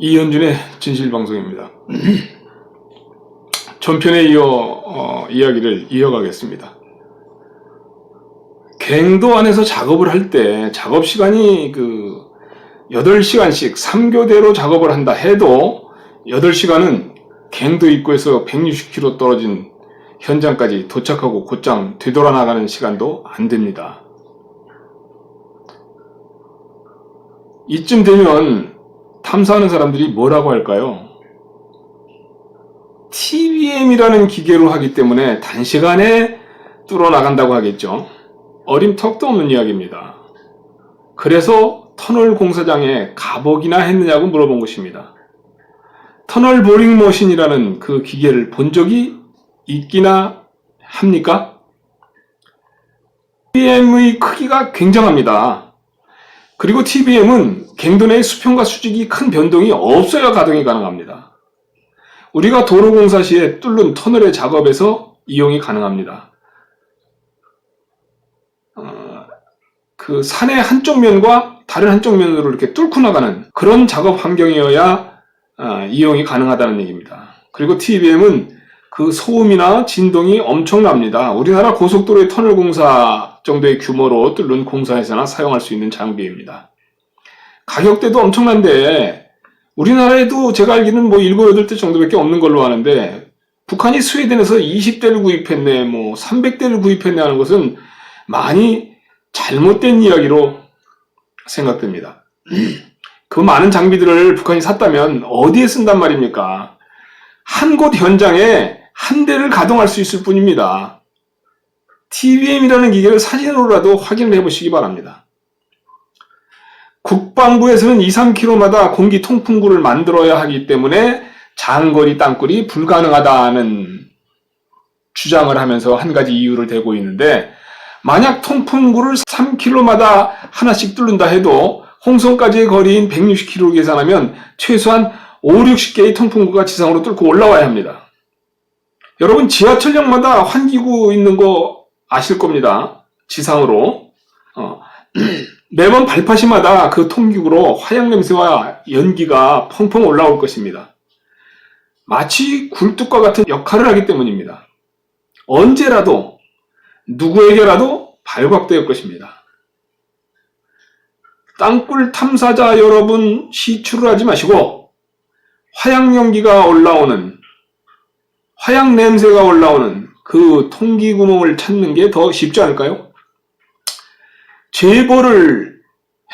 이현준의 진실방송입니다. 전편에 이어 이야기를 이어가겠습니다. 갱도 안에서 작업을 할 때 작업 시간이 8시간씩 3교대로 작업을 한다 해도 8시간은 갱도 입구에서 160km 떨어진 현장까지 도착하고 곧장 되돌아 나가는 시간도 안 됩니다. 이쯤 되면 탐사하는 사람들이 뭐라고 할까요? TBM이라는 기계로 하기 때문에 단시간에 뚫어 나간다고 하겠죠. 어림턱도 없는 이야기입니다. 그래서 터널 공사장에 가보기나 했느냐고 물어본 것입니다. 터널 보링 머신이라는 그 기계를 본 적이 있기나 합니까? TBM의 크기가 굉장합니다. 그리고 TBM은 갱도 내의 수평과 수직이 큰 변동이 없어야 가동이 가능합니다. 우리가 도로공사 시에 뚫는 터널의 작업에서 이용이 가능합니다. 그 산의 한쪽 면과 다른 한쪽 면으로 이렇게 뚫고 나가는 그런 작업 환경이어야 이용이 가능하다는 얘기입니다. 그리고 TBM은 그 소음이나 진동이 엄청납니다. 우리나라 고속도로의 터널 공사 정도의 규모로 뚫는 공사에서나 사용할 수 있는 장비입니다. 가격대도 엄청난데 우리나라에도 제가 알기로는 7, 8대 정도밖에 없는 걸로 아는데 북한이 스웨덴에서 20대를 구입했네, 300대를 구입했네 하는 것은 많이 잘못된 이야기로 생각됩니다. 그 많은 장비들을 북한이 샀다면 어디에 쓴단 말입니까? 한 곳 현장에 한 대를 가동할 수 있을 뿐입니다. TBM이라는 기계를 사진으로라도 확인을 해보시기 바랍니다. 국방부에서는 2, 3km마다 공기 통풍구를 만들어야 하기 때문에 장거리 땅굴이 불가능하다는 주장을 하면서 한 가지 이유를 대고 있는데, 만약 통풍구를 3km마다 하나씩 뚫는다 해도 홍성까지의 거리인 160km로 계산하면 최소한 5, 60개의 통풍구가 지상으로 뚫고 올라와야 합니다. 여러분 지하철역마다 환기구 있는 거 아실 겁니다. 지상으로. 매번 발파시마다 그 통기구로 화약 냄새와 연기가 펑펑 올라올 것입니다. 마치 굴뚝과 같은 역할을 하기 때문입니다. 언제라도 누구에게라도 발각될 것입니다. 땅굴 탐사자 여러분, 시추를 하지 마시고 화약 연기가 올라오는, 화약 냄새가 올라오는 그 통기 구멍을 찾는 게 더 쉽지 않을까요? 제보를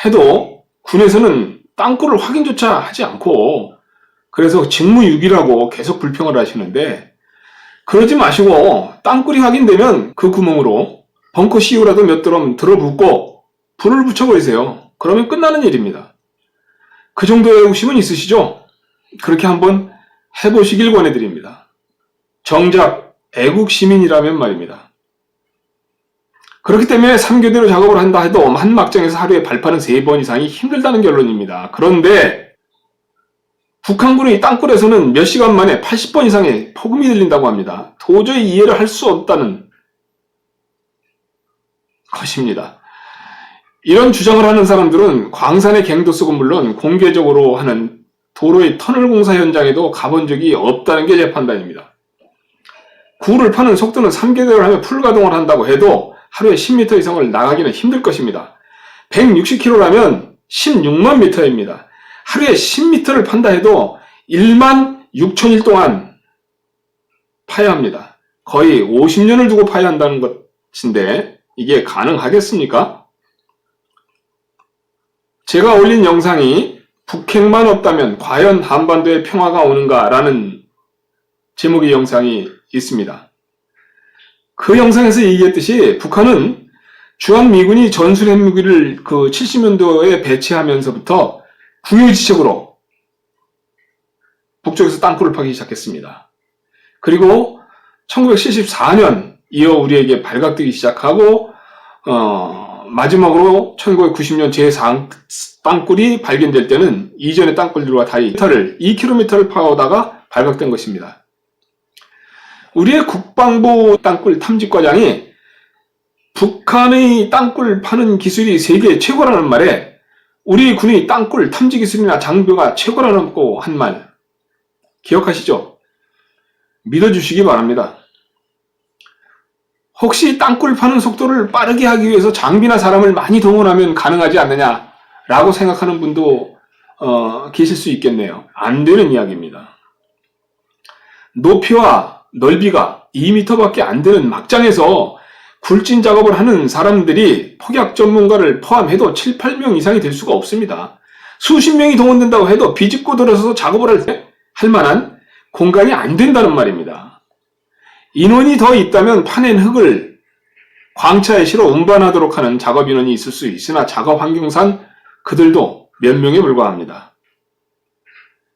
해도 군에서는 땅굴을 확인조차 하지 않고, 그래서 직무유기라고 계속 불평을 하시는데, 그러지 마시고 땅굴이 확인되면 그 구멍으로 벙커 CU라도 몇 드럼 들어붓고 불을 붙여버리세요. 그러면 끝나는 일입니다. 그 정도의 의심은 있으시죠? 그렇게 한번 해보시길 권해드립니다. 정작 애국시민이라면 말입니다. 그렇기 때문에 3교대로 작업을 한다 해도 한 막장에서 하루에 발파는 3번 이상이 힘들다는 결론입니다. 그런데 북한군의 땅굴에서는 몇 시간 만에 80번 이상의 폭음이 들린다고 합니다. 도저히 이해를 할 수 없다는 것입니다. 이런 주장을 하는 사람들은 광산의 갱도속은 물론 공개적으로 하는 도로의 터널 공사 현장에도 가본 적이 없다는 게 제 판단입니다. 구를 파는 속도는 3교대를 하며 풀가동을 한다고 해도 하루에 10m 이상을 나가기는 힘들 것입니다. 160km라면 16만 m입니다. 하루에 10m를 판다 해도 1만 6천일 동안 파야 합니다. 거의 50년을 두고 파야 한다는 것인데 이게 가능하겠습니까? 제가 올린 영상이 북핵만 없다면 과연 한반도에 평화가 오는가 라는 제목의 영상이 있습니다. 그 영상에서 얘기했듯이 북한은 주한미군이 전술핵무기를 70년도에 배치하면서부터 궁유지책으로 북쪽에서 땅굴을 파기 시작했습니다. 그리고 1974년 이어 우리에게 발각되기 시작하고 마지막으로 1990년 제4항 땅굴이 발견될 때는 이전의 땅굴들과 달리 2km를 파오다가 발각된 것입니다. 우리의 국방부 땅굴 탐지과장이 북한의 땅굴 파는 기술이 세계 최고라는 말에 우리 군의 땅굴 탐지 기술이나 장비가 최고라고 한 말 기억하시죠? 믿어주시기 바랍니다. 혹시 땅굴 파는 속도를 빠르게 하기 위해서 장비나 사람을 많이 동원하면 가능하지 않느냐라고 생각하는 분도 계실 수 있겠네요. 안 되는 이야기입니다. 높이와 넓이가 2m밖에 안 되는 막장에서 굴진 작업을 하는 사람들이 폭약 전문가를 포함해도 7, 8명 이상이 될 수가 없습니다. 수십 명이 동원된다고 해도 비집고 들어서서 작업을 할 만한 공간이 안 된다는 말입니다. 인원이 더 있다면 파낸 흙을 광차에 실어 운반하도록 하는 작업 인원이 있을 수 있으나 작업 환경상 그들도 몇 명에 불과합니다.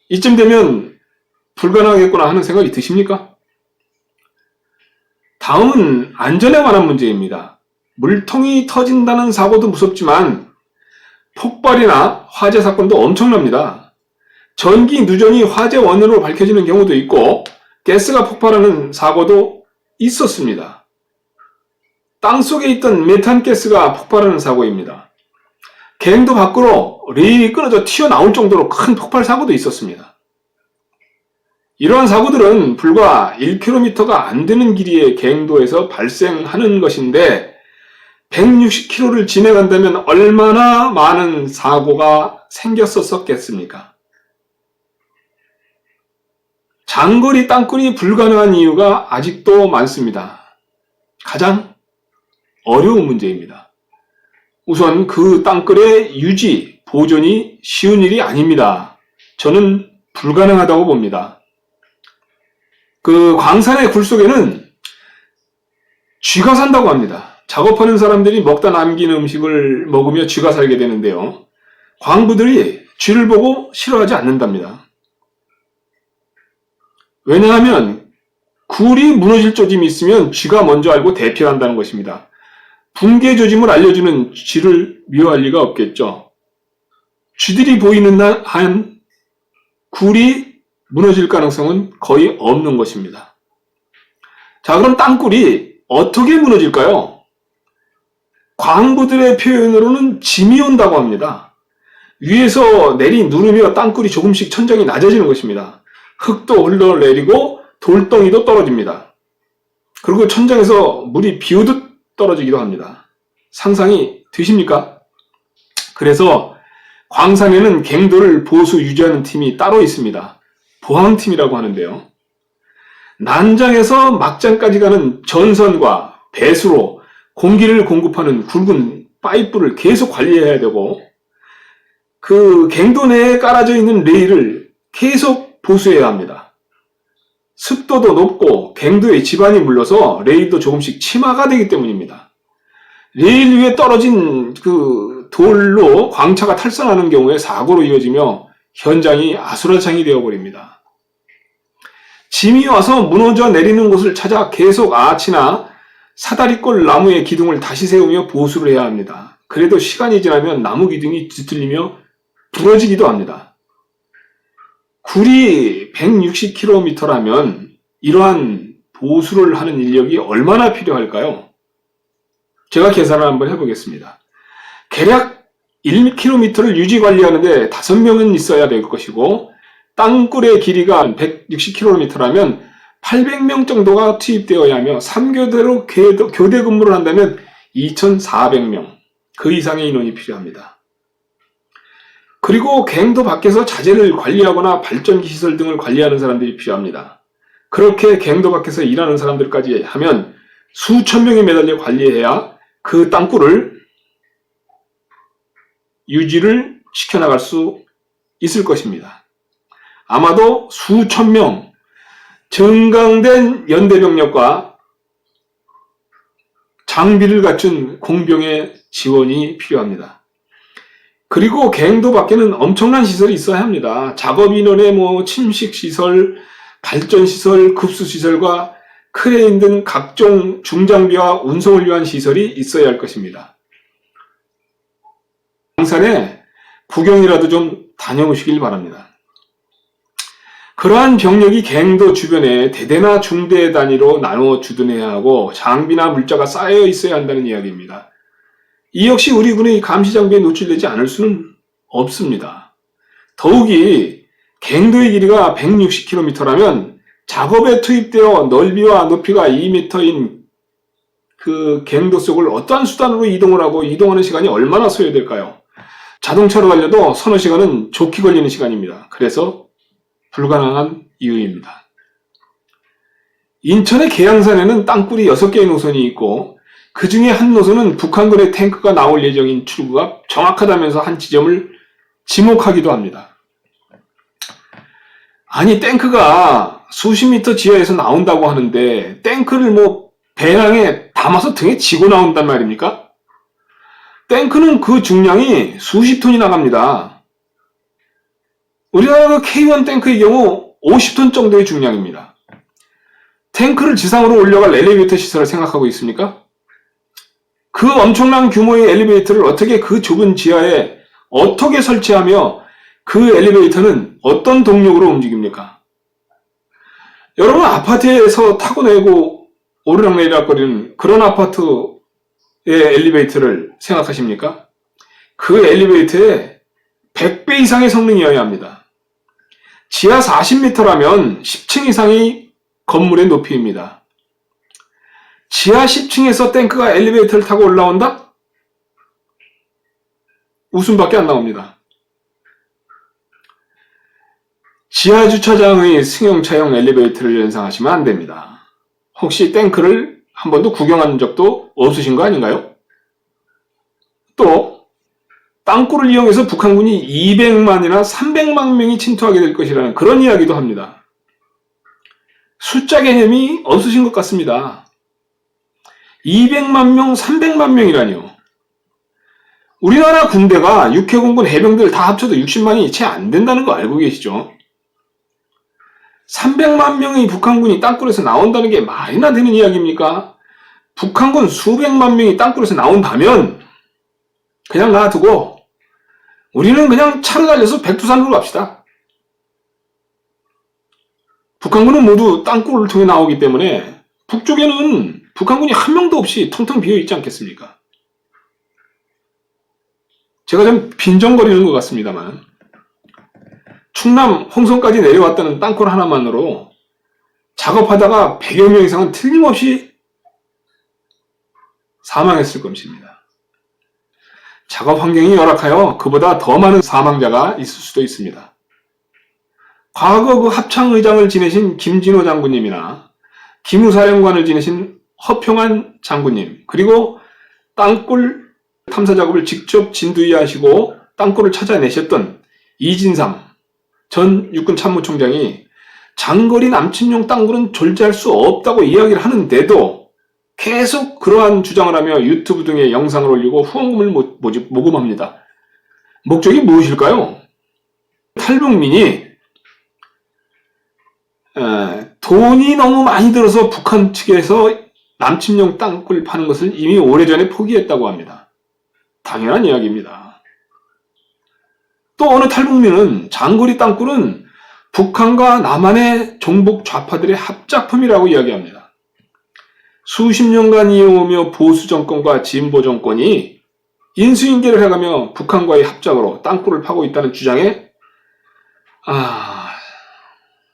이쯤 되면 불가능하겠구나 하는 생각이 드십니까? 다음은 안전에 관한 문제입니다. 물통이 터진다는 사고도 무섭지만 폭발이나 화재 사건도 엄청납니다. 전기 누전이 화재 원인으로 밝혀지는 경우도 있고 가스가 폭발하는 사고도 있었습니다. 땅속에 있던 메탄가스가 폭발하는 사고입니다. 갱도 밖으로 레일이 끊어져 튀어나올 정도로 큰 폭발 사고도 있었습니다. 이러한 사고들은 불과 1km가 안 되는 길이의 갱도에서 발생하는 것인데 160km를 진행한다면 얼마나 많은 사고가 생겼었겠습니까? 장거리 땅굴이 불가능한 이유가 아직도 많습니다. 가장 어려운 문제입니다. 우선 그 땅굴의 유지, 보존이 쉬운 일이 아닙니다. 저는 불가능하다고 봅니다. 그 광산의 굴 속에는 쥐가 산다고 합니다. 작업하는 사람들이 먹다 남긴 음식을 먹으며 쥐가 살게 되는데요. 광부들이 쥐를 보고 싫어하지 않는답니다. 왜냐하면 굴이 무너질 조짐이 있으면 쥐가 먼저 알고 대피한다는 것입니다. 붕괴 조짐을 알려주는 쥐를 미워할 리가 없겠죠. 쥐들이 보이는 한 굴이 무너질 가능성은 거의 없는 것입니다. 자, 그럼 땅굴이 어떻게 무너질까요? 광부들의 표현으로는 짐이 온다고 합니다. 위에서 내리 누르며 땅굴이 조금씩 천장이 낮아지는 것입니다. 흙도 흘러내리고 돌덩이도 떨어집니다. 그리고 천장에서 물이 비오듯 떨어지기도 합니다. 상상이 되십니까? 그래서 광산에는 갱도를 보수 유지하는 팀이 따로 있습니다. 보항팀이라고 하는데요. 난장에서 막장까지 가는 전선과 배수로 공기를 공급하는 굵은 파이프를 계속 관리해야 되고 그 갱도 내에 깔아져 있는 레일을 계속 보수해야 합니다. 습도도 높고 갱도에 지반이 물러서 레일도 조금씩 침하가 되기 때문입니다. 레일 위에 떨어진 그 돌로 광차가 탈선하는 경우에 사고로 이어지며 현장이 아수라장이 되어버립니다. 짐이 와서 무너져 내리는 곳을 찾아 계속 아치나 사다리꼴 나무의 기둥을 다시 세우며 보수를 해야 합니다. 그래도 시간이 지나면 나무 기둥이 뒤틀리며 부러지기도 합니다. 굴이 160km라면 이러한 보수를 하는 인력이 얼마나 필요할까요? 제가 계산을 한번 해보겠습니다. 대략 1km를 유지 관리하는데 5명은 있어야 될 것이고 땅굴의 길이가 160km라면 800명 정도가 투입되어야 하며 3교대로 교대 근무를 한다면 2,400명, 그 이상의 인원이 필요합니다. 그리고 갱도 밖에서 자재를 관리하거나 발전기 시설 등을 관리하는 사람들이 필요합니다. 그렇게 갱도 밖에서 일하는 사람들까지 하면 수천 명이 매달려 관리해야 그 땅굴을 유지를 시켜나갈 수 있을 것입니다. 아마도 수천 명 증강된 연대병력과 장비를 갖춘 공병의 지원이 필요합니다. 그리고 갱도 밖에는 엄청난 시설이 있어야 합니다. 작업 인원의 침식시설, 발전시설, 급수시설과 크레인 등 각종 중장비와 운송을 위한 시설이 있어야 할 것입니다. 광산에 구경이라도 좀 다녀오시길 바랍니다. 그러한 병력이 갱도 주변에 대대나 중대 단위로 나누어 주둔해야 하고 장비나 물자가 쌓여 있어야 한다는 이야기입니다. 이 역시 우리 군의 감시 장비에 노출되지 않을 수는 없습니다. 더욱이 갱도의 길이가 160km라면 작업에 투입되어 넓이와 높이가 2m인 그 갱도 속을 어떠한 수단으로 이동을 하고 이동하는 시간이 얼마나 소요될까요? 자동차로 달려도 서너 시간은 좋게 걸리는 시간입니다. 그래서 불가능한 이유입니다. 인천의 계양산에는 땅굴이 6개의 노선이 있고 그 중에 한 노선은 북한군의 탱크가 나올 예정인 출구가 정확하다면서 한 지점을 지목하기도 합니다. 아니 탱크가 수십 미터 지하에서 나온다고 하는데 탱크를 배낭에 담아서 등에 지고 나온단 말입니까? 탱크는 그 중량이 수십 톤이 나갑니다. 우리나라 그 K1 탱크의 경우 50톤 정도의 중량입니다. 탱크를 지상으로 올려갈 엘리베이터 시설을 생각하고 있습니까? 그 엄청난 규모의 엘리베이터를 어떻게 그 좁은 지하에 어떻게 설치하며 그 엘리베이터는 어떤 동력으로 움직입니까? 여러분 아파트에서 타고 내고 오르락내리락거리는 그런 아파트의 엘리베이터를 생각하십니까? 그 엘리베이터에 100배 이상의 성능이어야 합니다. 지하 40m라면 10층 이상의 건물의 높이입니다. 지하 10층에서 탱크가 엘리베이터를 타고 올라온다? 웃음밖에 안 나옵니다. 지하 주차장의 승용차용 엘리베이터를 연상하시면 안 됩니다. 혹시 탱크를 한 번도 구경한 적도 없으신 거 아닌가요? 또 땅굴을 이용해서 북한군이 200만이나 300만 명이 침투하게 될 것이라는 그런 이야기도 합니다. 숫자 개념이 없으신 것 같습니다. 200만 명, 300만 명이라니요. 우리나라 군대가 육해공군 해병들 다 합쳐도 60만이 채 안 된다는 거 알고 계시죠? 300만 명의 북한군이 땅굴에서 나온다는 게 말이나 되는 이야기입니까? 북한군 수백만 명이 땅굴에서 나온다면 그냥 놔두고 우리는 그냥 차로 달려서 백두산으로 갑시다. 북한군은 모두 땅굴을 통해 나오기 때문에 북쪽에는 북한군이 한 명도 없이 텅텅 비어있지 않겠습니까? 제가 좀 빈정거리는 것 같습니다만 충남 홍성까지 내려왔다는 땅굴 하나만으로 작업하다가 100여 명 이상은 틀림없이 사망했을 것입니다. 작업 환경이 열악하여 그보다 더 많은 사망자가 있을 수도 있습니다. 과거 그 합창의장을 지내신 김진호 장군님이나 기무사령관을 지내신 허평한 장군님, 그리고 땅굴 탐사 작업을 직접 진두위하시고 땅굴을 찾아내셨던 이진삼 전 육군 참모총장이 장거리 남침용 땅굴은 존재할 수 없다고 이야기를 하는데도 계속 그러한 주장을 하며 유튜브 등의 영상을 올리고 후원금을 모금합니다. 목적이 무엇일까요? 탈북민이 돈이 너무 많이 들어서 북한 측에서 남침용 땅굴 파는 것을 이미 오래전에 포기했다고 합니다. 당연한 이야기입니다. 또 어느 탈북민은 장거리 땅굴은 북한과 남한의 종북 좌파들의 합작품이라고 이야기합니다. 수십 년간 이어오며 보수 정권과 진보 정권이 인수인계를 해가며 북한과의 합작으로 땅굴을 파고 있다는 주장에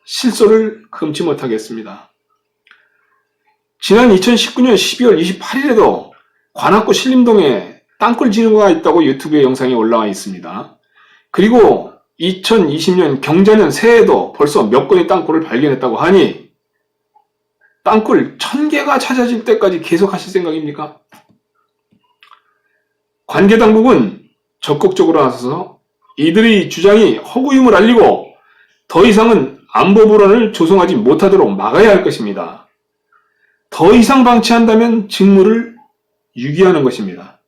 실소를 금치 못하겠습니다. 지난 2019년 12월 28일에도 관악구 신림동에 땅굴 진흥가 있다고 유튜브에 영상이 올라와 있습니다. 그리고 2020년 경자년 새해에도 벌써 몇 건의 땅굴을 발견했다고 하니 땅굴 1000개가 찾아질 때까지 계속 하실 생각입니까? 관계당국은 적극적으로 나서서 이들의 주장이 허구임을 알리고 더 이상은 안보불안을 조성하지 못하도록 막아야 할 것입니다. 더 이상 방치한다면 직무를 유기하는 것입니다.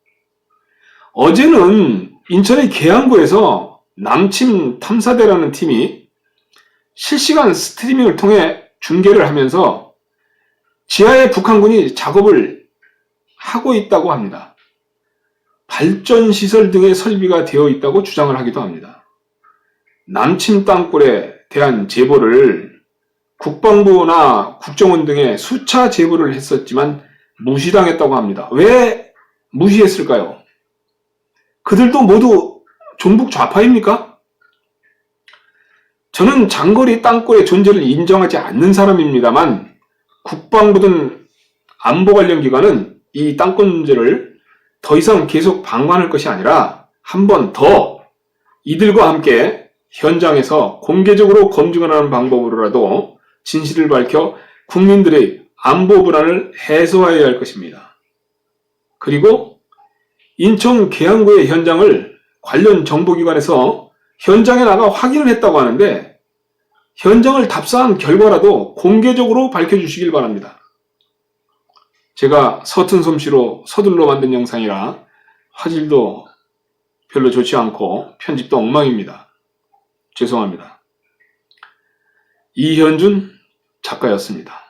어제는 인천의 계양구에서 남침 탐사대라는 팀이 실시간 스트리밍을 통해 중계를 하면서 지하에 북한군이 작업을 하고 있다고 합니다. 발전시설 등의 설비가 되어 있다고 주장을 하기도 합니다. 남침 땅굴에 대한 제보를 국방부나 국정원 등에 수차 제보를 했었지만 무시당했다고 합니다. 왜 무시했을까요? 그들도 모두 종북 좌파입니까? 저는 장거리 땅굴의 존재를 인정하지 않는 사람입니다만 국방부든 안보 관련 기관은 이 땅굴 문제를 더 이상 계속 방관할 것이 아니라 한 번 더 이들과 함께 현장에서 공개적으로 검증하는 방법으로라도 진실을 밝혀 국민들의 안보 불안을 해소해야 할 것입니다. 그리고 인천 계양구의 현장을 관련 정보기관에서 현장에 나가 확인을 했다고 하는데 현장을 답사한 결과라도 공개적으로 밝혀주시길 바랍니다. 제가 서툰 솜씨로 서둘러 만든 영상이라 화질도 별로 좋지 않고 편집도 엉망입니다. 죄송합니다. 이현준 작가였습니다.